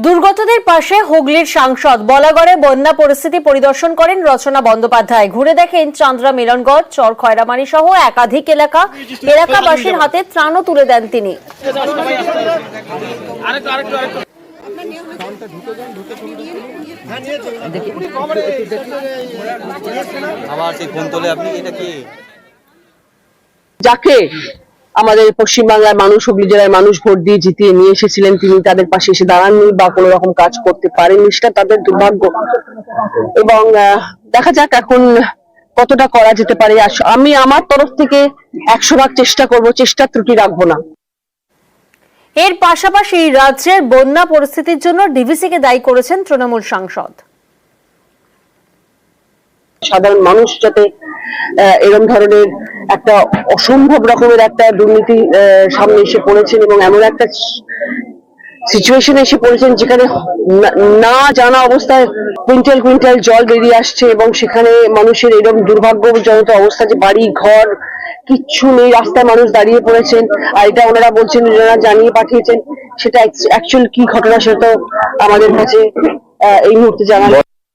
দুর্গতদের পাশে হুগলির সাংসদ। বলাগড়ে বন্যা পরিস্থিতি পরিদর্শন করেন রচনা বন্দ্যোপাধ্যায়। ঘুরে দেখেন চান্দ্রা মিলনগড়, চর খয়রামারি সহ একাধিক এলাকাবাসীর হাতে ত্রাণও তুলে দেন তিনি। যাকে আমাদের পশ্চিমবাংলার মানুষ, হুগলি জেলার মানুষ ভোট দিয়ে জিতিয়ে নিয়ে এসেছিলেন, তিনি তাদের পাশে এসে দাঁড়াননি বা কোনো রকম কাজ করতে পারেননি, সেটা তাদের দুর্ভাগ্য। এবং দেখা যাক এখন কতটা করা যেতে পারে। আমি আমার তরফ থেকে 100 ভাগ চেষ্টা করব, চেষ্টা ত্রুটি রাখবো না। এর পাশাপাশি রাজ্যের বন্যা পরিস্থিতির জন্য ডিভিসিকে দায়ী করেছেন তৃণমূল সাংসদ। সাধারণ মানুষ যাতে এরকম ধরনের একটা অসম্ভব রকমের একটা দুর্নীতি সামনে এসে পড়েছেন এবং এমন একটা সিচুয়েশনে এসে পড়েছেন যেখানে না জানা অবস্থায় কুইন্টাল কুইন্টাল জল বেরিয়ে আসছে এবং সেখানে মানুষের এরকম দুর্ভাগ্যজনক অবস্থা যে বাড়ি ঘর কিচ্ছু নেই, রাস্তায় মানুষ দাঁড়িয়ে পড়েছেন। আর এটা ওনারা বলছেন, ওনারা জানিয়ে পাঠিয়েছেন, সেটা অ্যাকচুয়াল কি ঘটনা সেটা তো আমাদের কাছে এই মুহূর্তে জানা